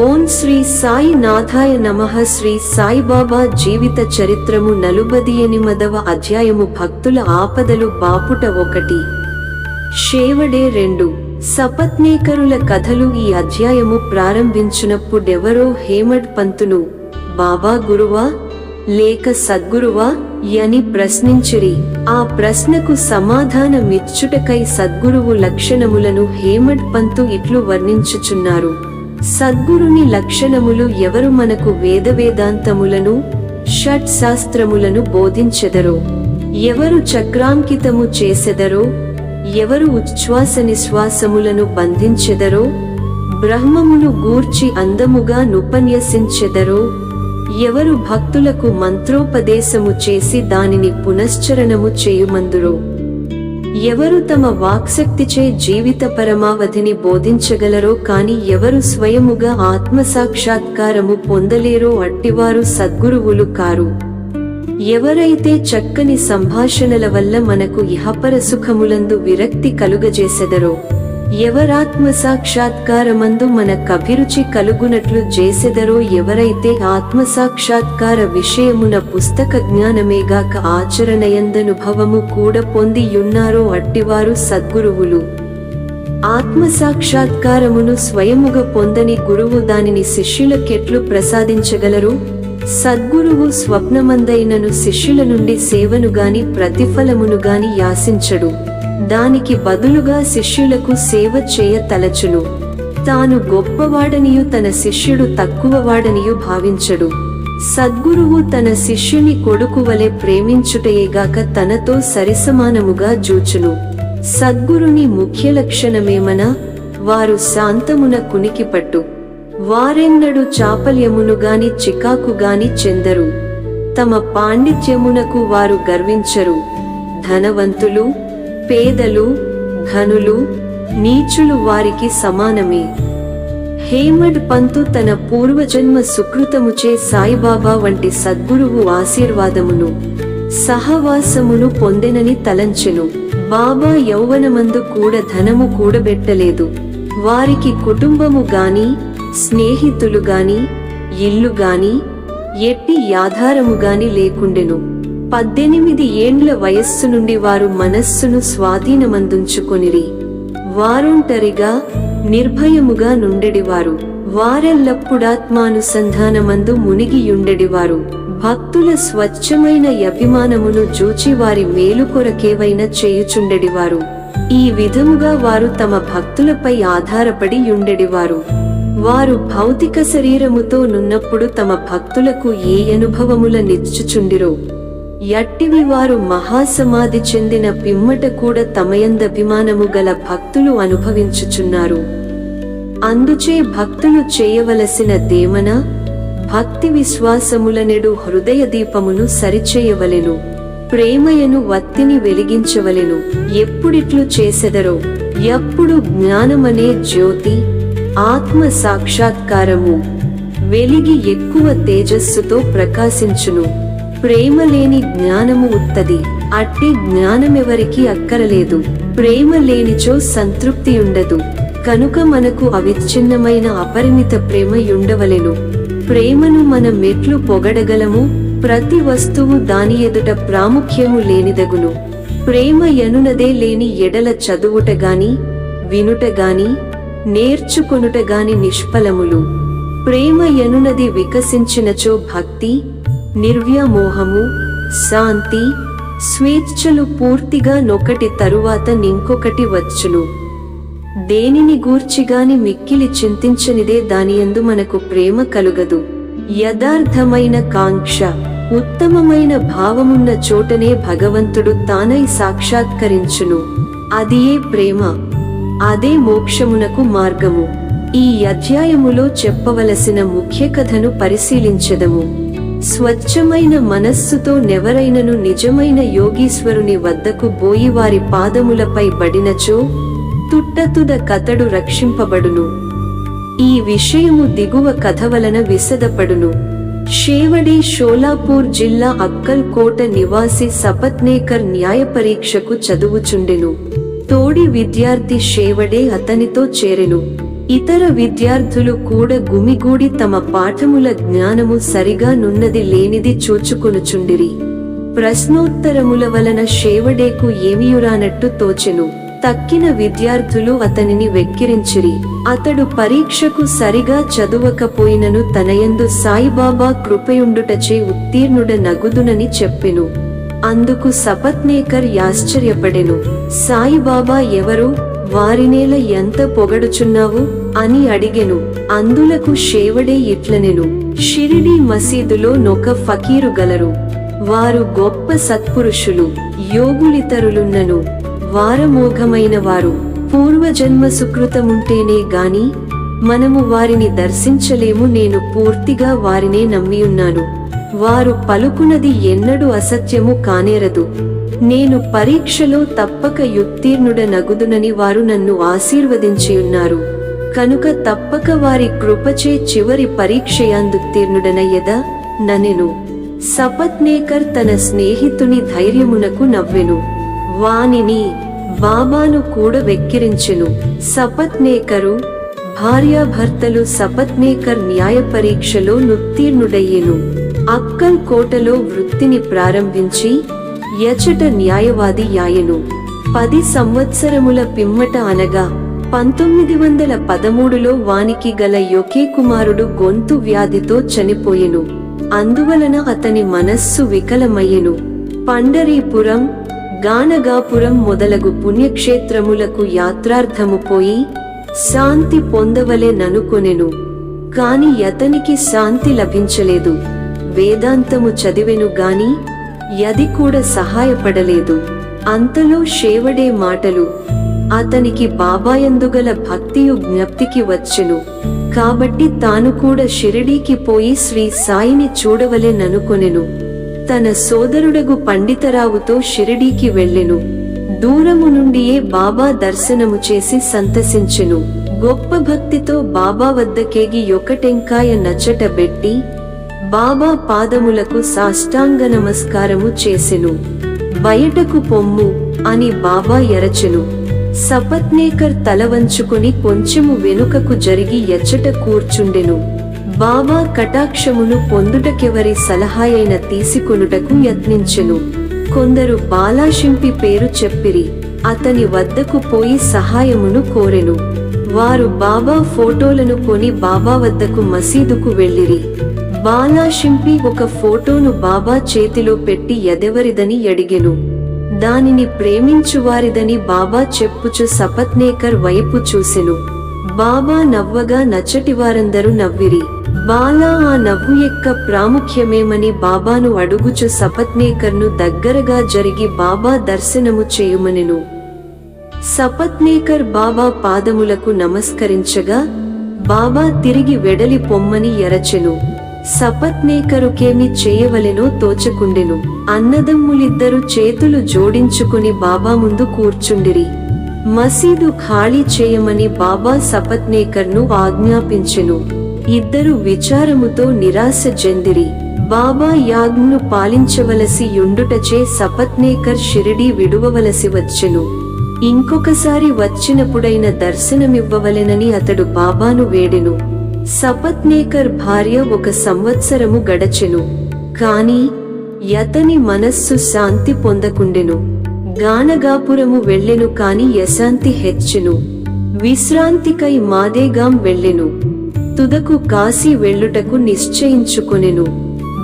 ఓం శ్రీ సాయి నాథాయ నమః. శ్రీ సాయిబాబా జీవిత చరిత్రము 48వ అధ్యాయము. భక్తుల ఆపదలు బాపుట 1. షేవడే 2. సపత్నేకరుల కథలు. ఈ అధ్యాయము ప్రారంభించినప్పుడెవరో హేమడ్ పంతును బాబా గురువా లేక సద్గురువా అని ప్రశ్నించిరి. ఆ ప్రశ్నకు సమాధానమిచ్చుటకై సద్గురువు లక్షణములను హేమడ్ పంతు ఇట్లు వర్ణించుచున్నారు. సద్గురుని లక్షణములు. ఎవరు మనకు వేదవేదాంతములను షట్ శాస్త్రములను బోధించెదరో, ఎవరు చక్రాంకితము చేసెదరో, ఎవరు ఉచ్ఛ్వాస నిశ్వాసములను బంధించెదరో, బ్రహ్మమును గూర్చి అందముగా నుపన్యసించెదరో, ఎవరు భక్తులకు మంత్రోపదేశము చేసి దానిని పునశ్చరణము చేయుమందురో, ఎవరు తమ వాక్శక్తిచే జీవిత పరమావధిని బోధించగలరో కాని ఎవరు స్వయముగా ఆత్మసాక్షాత్కారము పొందలేరో అట్టివారు సద్గురువులు కారు. ఎవరైతే చక్కని సంభాషణల వల్ల మనకు ఇహపర సుఖములందు విరక్తి కలుగజేసెదరో, ఎవరాత్మసాక్షాత్కారమందు మనకభిరుచి కలుగునట్లు చేసెదరో, ఎవరైతే ఆత్మసాక్షాత్కార విషయమున పుస్తక జ్ఞానమేగాక ఆచరణయందనుభవము కూడా పొందియున్నారో అట్టివారు సద్గురువులు. ఆత్మసాక్షాత్కారమును స్వయముగా పొందని గురువు దానిని శిష్యులకెట్లు ప్రసాదించగలరు? సద్గురువు స్వప్నమందైనను శిష్యుల నుండి సేవనుగాని ప్రతిఫలమునుగాని యాసించడు. దానికి బదులుగా శిష్యులకు సేవ చేయ తలచును. తాను గొప్పవాడనియు తన శిష్యుడు తక్కువవాడనియు భావించడు. సద్గురువు తన శిష్యుని కొడుకువలె ప్రేమించుటయేగాక తనతో సరిసమానముగా జూచును. సద్గురుని ముఖ్య లక్షణమేమనా? వారు శాంతమున కునికిపట్టు. వారెన్నడు చాపల్యమునుగాని చికాకుగాని చెందరు. తమ పాండిత్యమునకు వారు గర్వించరు. ధనవంతులు, పేదలు, ఘనులు, నీచులు వారికి సమానమే. హేమడ్ పంతు తన పూర్వజన్మ సుకృతముచే సాయిబాబా వంటి సద్గురువు ఆశీర్వాదమును సహవాసమును పొందెనని తలంచెను. బాబా యౌవనమందు కూడా ధనము కూడబెట్టలేదు. వారికి కుటుంబము గాని, స్నేహితులు గాని, ఇల్లు గాని, ఎట్టి ఆధారము గాని లేకుండెను. 18 ఏండ్ల వయస్సు నుండి వారు మనస్సును స్వాధీనమందుంచుకొనిరి. వారొంటరిగా నిర్భయముగా నుండెడివారు. వారెల్లప్పుడాత్మానుసంధానమందు మునిగియుండెడివారు. భక్తుల స్వచ్ఛమైన అభిమానమును జూచి వారి మేలు కొరకేవైన చేయుచుండెడివారు. ఈ విధముగా వారు తమ భక్తులపై ఆధారపడి యుండెడివారు. వారు భౌతిక శరీరముతో నున్నప్పుడు తమ భక్తులకు ఏ అనుభవముల నిచ్చుచుండిరో, యట్టివి వారు మహాసమాధి చెందిన పిమ్మట కూడా తమయందభిమానము గల భక్తులు అనుభవించుచున్నారు. అందుచే భక్తులు చేయవలసిన దేమన భక్తి విశ్వాసములనెడు హృదయ దీపమును సరిచేయవలెను. ప్రేమయను వత్తిని వెలిగించవలెను. ఎప్పుడిట్లు చేసెదరో, ఎప్పుడు జ్ఞానమనే జ్యోతి ఆత్మ సాక్షాత్కారము వెలిగి ఎక్కువ తేజస్సుతో ప్రకాశించును. ప్రేమ లేని జ్ఞానము ఉత్తది. అట్టి జ్ఞానమెవరికి అక్కరలేదు. ప్రేమ లేనిచో సంతృప్తియుండదు. కనుక మనకు అవిచ్ఛిన్నమైన అపరిమిత ప్రేమ యుండవలెను. ప్రేమను మనమెట్లు పొగడగలము? ప్రతి వస్తువు దాని ఎదుట ప్రాముఖ్యము లేనిదగును. ప్రేమ యనునదే లేని ఎడల చదువుటగాని, వినుటగాని, నేర్చుకొనుటగాని నిష్ఫలములు. ప్రేమ యనునది వికసించినచో భక్తి, నిర్వ్యామోహము, శాంతి, స్వేచ్ఛలు పూర్తిగా నొకటి తరువాత నింకొకటి వచ్చును. దేనిని గూర్చిగాని మిక్కిలి చింతించనిదే దానియందు మనకు ప్రేమ కలుగదు. యథార్థమైన కాంక్ష, ఉత్తమమైన భావమున్న చోటనే భగవంతుడు తానై సాక్షాత్కరించును. అదియే ప్రేమ. అదే మోక్షమునకు మార్గము. ఈ అధ్యాయములో చెప్పవలసిన ముఖ్య కథను పరిశీలించెదము. స్వచ్ఛమైన మనస్సుతో నెవరైనను నిజమైన యోగీశ్వరుని వద్దకు బోయి వారి పాదములపై బడినచో తుట్టతుద కతడు రక్షింపబడును. ఈ విషయము దిగువ కథ వలన విశదపడును. షేవడే షోలాపూర్ జిల్లా అక్కల్ కోట నివాసి సపత్నేకర్ న్యాయ పరీక్షకు చదువుచుండెను. తోడి విద్యార్థి షేవడే అతనితో చేరెను. ఇతర విద్యార్థులు కూడా గుమిగూడి తమ పాఠముల జ్ఞానము సరిగా నున్నది లేనిది చూచుకొనుచుండిరి. ప్రశ్నోత్తరముల వలన షేవడేకు ఏమియురానట్టు తోచెను. తక్కిన విద్యార్థులు అతనిని వెక్కిరించిరి. అతడు పరీక్షకు సరిగా చదువకపోయినను తనయందు సాయిబాబా కృపయుండుటచే ఉత్తీర్ణుడ నగుదునని చెప్పెను. అందుకు సపత్నేకర్ ఆశ్చర్యపడెను. సాయిబాబా ఎవరు, వారినేల ఎంత పొగడుచున్నావు అని అడిగెను. అందులకు షేవడే ఇట్లనెను, షిరిడీ మసీదులో నొక ఫకీరు గలరు. వారు గొప్ప సత్పురుషులు, యోగులితరులున్నను వారమోఘమైన వారు. పూర్వజన్మ సుకృతముంటేనే గాని మనము వారిని దర్శించలేము. నేను పూర్తిగా వారినే నమ్మియున్నాను. వారు పలుకునది ఎన్నడూ అసత్యము కానేరదు. నేను పరీక్షలో తప్పక ఉత్తీర్ణుడ నగుదునని వారు నన్ను ఆశీర్వదించియున్నారు. కనుక తప్పక వారి కృపచే చివరి పరీక్షయాందుత్తీర్ణుడనయ్యదా ననెను. సపత్నేకర్ తన స్నేహితుని ధైర్యమునకు నవ్వెను. వానిని బాబాను కూడా వెక్కిరించెను. సపత్నేకరు భార్యాభర్తలు. సపత్నేకర్ న్యాయ పరీక్షలో నుత్తీర్ణుడయ్యెను. అక్కల్ కోటలో వృత్తిని ప్రారంభించి యచట న్యాయవాది యాయెను. 10 సంవత్సరముల పిమ్మట అనగా 1913లో వానికి గల యొకే కుమారుడు గొంతు వ్యాధితో చనిపోయెను. అందువలన అతని మనస్సు వికలమయ్యెను. పండరీపురం, గానగాపురం మొదలగు పుణ్యక్షేత్రములకు యాత్రార్థము పోయి శాంతి పొందవలె ననుకొనెను. కాని అతనికి శాంతి లభించలేదు. వేదాంతము చదివెను గాని యది కూడా సహాయపడలేదు. అంతలో షేవడే మాటలు అతనికి బాబాయందుగల భక్తియు జ్ఞప్తికి వచ్చెను. కాబట్టి తాను కూడా షిరిడీకి పోయి శ్రీ సాయిని చూడవలె ననుకొనెను. తన సోదరుడగు పండితరావుతో షిరిడీకి వెళ్ళెను. దూరము నుండియే బాబా దర్శనము చేసి సంతసించెను. గొప్ప భక్తితో బాబా వద్దకేగి యొకటెంకాయ నచ్చట బెట్టి బాబా పాదములకు సాష్టాంగ నమస్కారము చేసెను. బయటకు పొమ్ము అని బాబా ఎరచెను. సపత్నేకర్ తల వంచుకుని కొంచెము వెనుకకు జరిగి ఎచ్చట కూర్చుండెను. బాబా కటాక్షమును పొందుటకెవరి సలహాయైన తీసుకొనుటకు యత్నించెను. కొందరు బాలాషింపి పేరు చెప్పిరి. అతని వద్దకు పోయి సహాయమును కోరెను. వారు బాబా ఫోటోలను కొని బాబా వద్దకు మసీదుకు వెళ్ళిరి. బాలాషింపి ఒక ఫోటోను బాబా చేతిలో పెట్టి ఎదెవరిదని అడిగెను. దానిని ప్రేమించువారిదని బాబా చెప్పుచు సపత్నేకర్ వైపు చూసెను. బాబా నవ్వగా నచ్చటివారందరూ నవ్విరి. బాలా ఆ నవ్వు యొక్క ప్రాముఖ్యమేమని బాబాను అడుగుచు సపత్నేకర్ను దగ్గరగా జరిగి బాబా దర్శనము చేయుమనెను. సపత్నేకర్ బాబా పాదములకు నమస్కరించగా బాబా తిరిగి వెడలి పొమ్మని ఎరచెను. సపత్నేకరుకేమి చేయవలెనో తోచకుండెను. అన్నదమ్ములిద్దరు చేతులు జోడించుకుని బాబా ముందు కూర్చుండిరి. మసీదు ఖాళీ చేయమని బాబా సపత్నేకర్ను ఆజ్ఞాపించెను. ఇద్దరు విచారముతో నిరాశ చెందిరి. బాబా యాజ్ఞను పాలించవలసి యుండుటచే సపత్నేకర్ షిరిడీ విడువవలసి వచ్చెను. ఇంకొకసారి వచ్చినప్పుడైన దర్శనమివ్వవలెనని అతడు బాబాను వేడెను. సపత్నేకర్ భార్య 1 సంవత్సరము గడచెను. కాని యతని మనస్సు శాంతి పొందకుండెను. గానగాపురము వెళ్ళెను కాని యశాంతి హెచ్చెను. విశ్రాంతికై మాదేగాం వెళ్ళెను. తుదకు కాశీ వెళ్ళుటకు నిశ్చయించుకొనెను.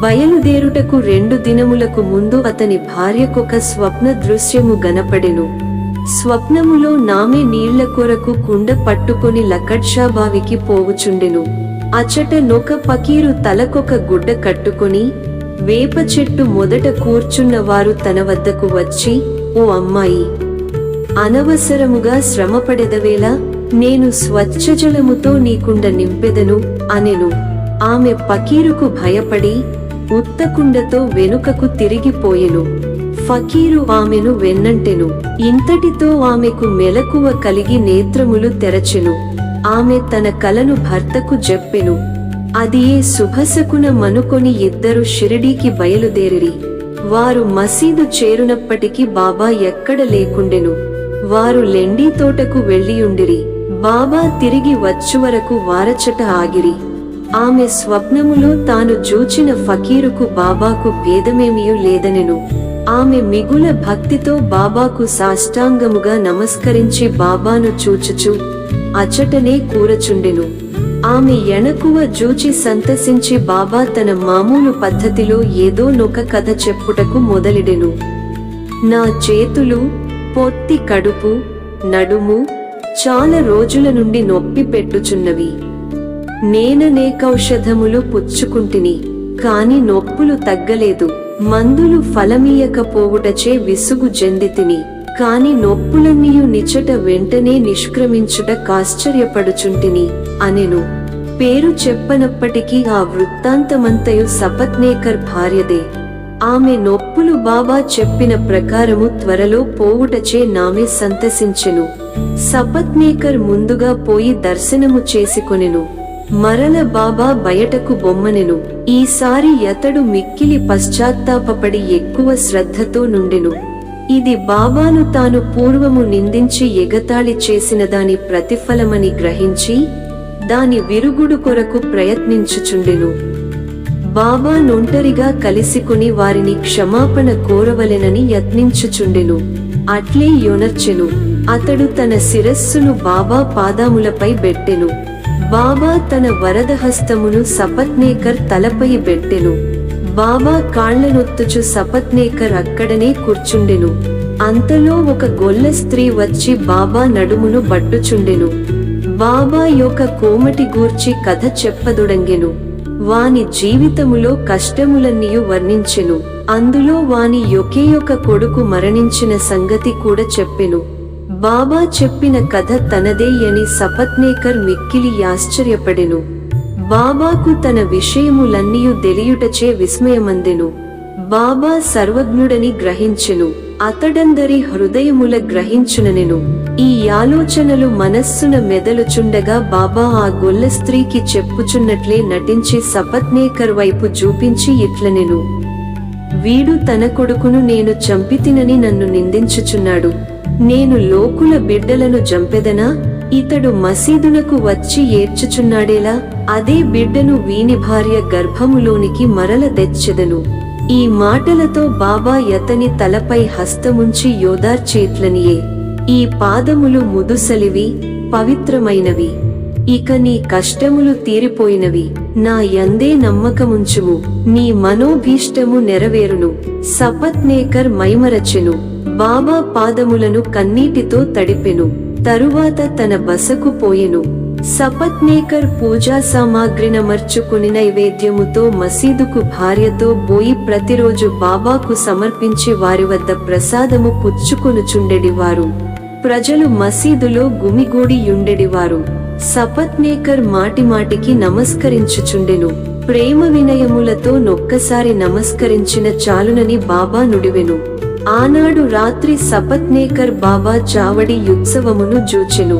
బయలుదేరుటకు 2 దినములకు ముందు అతని భార్యకొక స్వప్న దృశ్యము గనపడెను. స్వప్నములో నామె నీళ్ల కొరకు కుండ పట్టుకొని లకడ్షాబావికి పోవుచుండెను. అచట నొక పకీరు తలకొక గుడ్డ కట్టుకొని వేప చెట్టు మొదట కూర్చున్న వారు తన వద్దకు వచ్చి, ఓ అమ్మాయి, అనవసరముగా శ్రమపడెదవేలా, నేను స్వచ్ఛజలముతో నీ కుండ నింపెదను అనెను. ఆమె పకీరుకు భయపడి ఉత్తకుండతో వెనుకకు తిరిగిపోయెను. ఫకీరు ఆమెను వెన్నంటెను. ఇంతటితో ఆమెకు మెలకువ కలిగి నేత్రములు తెరచెను. ఆమె తన కలను భర్తకు చెప్పెను. అది ఏ శుభశకునమనుకొని ఇద్దరు షిరిడీకి బయలుదేరిరి. వారు మసీదు చేరునప్పటికి బాబా ఎక్కడ లేకుండెను. వారు లెండీ తోటకు వెళ్ళియుండిరి. బాబా తిరిగి వచ్చువరకు వారచట ఆగిరి. ఆమె స్వప్నములో తాను జూచిన ఫకీరుకు బాబాకు భేదమేమియూ లేదనెను. ఆమె మిగుల భక్తితో బాబాకు సాష్టాంగముగా నమస్కరించి బాబాను చూచుచు అచటనే కూరచుండెను. ఆమె ఎణకువ జూచి సంతసించి బాబా తన మామూలు పద్ధతిలో ఏదో నొక కథ చెప్పుటకు మొదలిడెను. నా చేతులు, పొత్తి కడుపు, నడుము చాలా రోజుల నుండి నొప్పి పెట్టుచున్నవి. నేననేకౌషధములు పుచ్చుకుంటిని, కాని నొప్పులు తగ్గలేదు. మందులు ఫలమీయకపోవుటచే విసుగు చెందితిని, కాని నొప్పులన్నీయు నిచట వెంటనే నిష్క్రమించుట కాశ్చర్యపడుచుంటిని అనెను. పేరు చెప్పనప్పటికీ ఆ వృత్తాంతమంతయు సపత్నేకర్ భార్యదే. ఆమె నొప్పులు బాబా చెప్పిన ప్రకారము త్వరలో పోవుటచే నామే సంతసించెను. సపత్నేకర్ ముందుగా పోయి దర్శనము చేసుకొనెను. మరల బాబా బయటకు బొమ్మనెను. ఈసారి అతడు మిక్కిలి పశ్చాత్తాపపడి ఎక్కువ శ్రద్ధతో నుండెను. ఇది బాబాను తాను పూర్వము నిందించి ఎగతాళి చేసిన దాని ప్రతిఫలమని గ్రహించి దాని విరుగుడు కొరకు ప్రయత్నించుచుండెను. బాబా నొంటరిగా కలిసికొని వారిని క్షమాపణ కోరవలెనని యత్నించుచుండెను. అట్లే యొనర్చెను. అతడు తన శిరస్సును బాబా పాదాములపై బెట్టెను. బాబా తన వరదహస్తమును సపత్నేకర్ తలపై బెట్టెను. బాబా కాళ్లనొత్తుచు సపత్నేకర్ అక్కడనే కూర్చుండెను. అంతలో ఒక గొల్ల స్త్రీ వచ్చి బాబా నడుమును బట్టుచుండెను. బాబా యొక్క కోమటి గూర్చి కథ చెప్పదొడంగెను. వాని జీవితములో కష్టములన్నీయు వర్ణించెను. అందులో వాని యొకేయొక కొడుకు మరణించిన సంగతి కూడా చెప్పెను. బాబా చెప్పిన కథ తనదే అని సపత్నేకర్ మిక్కిలి ఆశ్చర్యపడెను. బాబాకు తన విషయములన్నీయు తెలియుటచే విస్మయమందెను. బాబా సర్వజ్ఞుడని గ్రహించెను. అతడందరి హృదయముల గ్రహించుననెను. ఈ ఆలోచనలు మనస్సున మెదలుచుండగా బాబా ఆ గొల్ల స్త్రీకి చెప్పుచున్నట్లే నటించి సపత్నేకర్ వైపు చూపించి ఇట్లనెను. వీడు తన కొడుకును నేను చంపితినని నన్ను నిందించుచున్నాడు. నేను లోకుల బిడ్డలను చంపెదనా? ఇతడు మసీదునకు వచ్చి ఏడ్చుచున్నాడేలా? అదే బిడ్డను వీని భార్య గర్భములోనికి మరల తెచ్చెదను. ఈ మాటలతో బాబా యతని తలపై హస్తముంచి యోదార్చేట్లనియే, ఈ పాదములు ముదుసలివి, పవిత్రమైనవి. ఇక నీ కష్టములు తీరిపోయినవి. నా యందే నమ్మకముంచుము. నీ మనోభీష్టము నెరవేరును. సపత్నేకర్ మైమరచెను. బాబా పాదములను కన్నీటితో తడిపెను. తరువాత తన బసకు పోయెను. సపత్నేకర్ పూజా సామాగ్రినమర్చుకుని నైవేద్యముతో మసీదుకు భార్యతో పోయి ప్రతిరోజు బాబాకు సమర్పించి వారి వద్ద ప్రసాదము పుచ్చుకొనుచుండెడివారు. ప్రజలు మసీదులో గుమిగూడి యుండెడివారు. సపత్నేకర్ మాటిమాటికి నమస్కరించుచుండెను. ప్రేమ వినయములతో నొక్కసారి నమస్కరించిన చాలునని బాబా నుడివెను. ఆనాడు రాత్రి సపత్నేకర్ బాబా చావడి ఉత్సవమును జూచెను.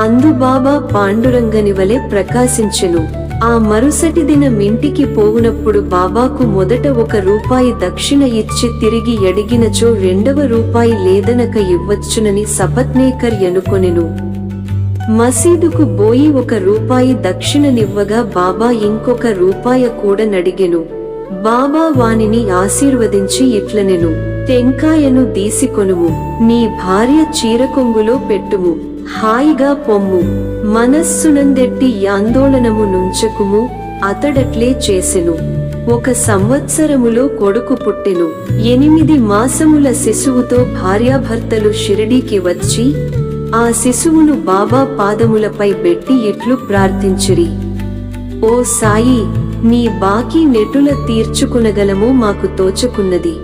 అందు బాబా పాండురంగనివలె ప్రకాశించెను. ఆ మరుసటి దినమింటికి పోవునప్పుడు బాబాకు మొదట ₹1 దక్షిణ ఇచ్చి తిరిగి అడిగినచో ₹2 లేదనక ఇవ్వచ్చునని సపత్నేకర్ ఎనుకొనెను. మసీదుకు బోయి ₹1 దక్షిణనివ్వగా బాబా ఇంకొక ₹1 కూడా నడిగెను. బాబా వానిని ఆశీర్వదించి ఇట్లనెను. టెంకాయను దీసికొనుము. నీ భార్య చీరకొంగులో పెట్టుము. హాయిగా పొమ్ము. మనస్సునందెట్టి యాందోళనము నుంచకుము. అతడట్లే చేసెను. 1 సంవత్సరములో కొడుకు పుట్టెను. 8 మాసముల శిశువుతో భార్యాభర్తలు షిరిడీకి వచ్చి ఆ శిశువును బాబా పాదములపై బెట్టి ఇట్లు ప్రార్థించిరి. ఓ సాయి, నీ బాకీ నెటుల తీర్చుకునగలమో మాకు తోచకున్నది.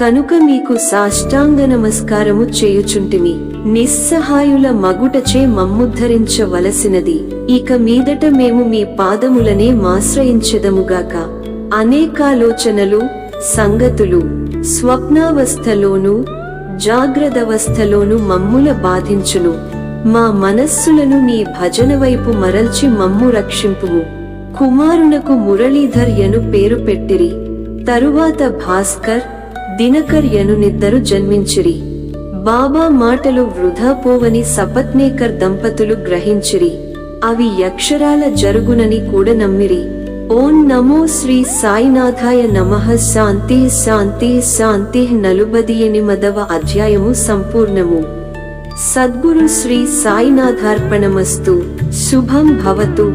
కనుక మీకు సాష్టాంగ నమస్కారము చేయుచుంటిమి. నిస్సహాయుల మగుటచే మమ్ముద్ధరించవలసినది. ఇక మీదట మేము మీ పాదములనే మాశ్రయించెదముగాక. అనేకాలోచనలు, సంగతులు స్వప్నావస్థలోను జాగ్రత్తవస్థలోను మమ్ముల బాధించును. మా మనస్సులను నీ భజన వైపు మరల్చి మమ్ము రక్షింపుము. కుమారునకు మురళీధర్ యను పేరు పెట్టిరి. తరువాత భాస్కర్, దినకర్ యను నిద్దరు జన్మించిరి. బాబా మాటలు వృధా పోవని సపత్నేకర్ దంపతులు గ్రహించిరి. అవి అక్షరాల జరుగునని కూడా నమ్మిరి. ఓం నమో శ్రీ సాయినాథాయ నమః. శాంతి శాంతి శాంతి. 48వ అధ్యాయము సంపూర్ణము. సద్గురు శ్రీ సాయినాథార్పణమస్తు. శుభం భవతు.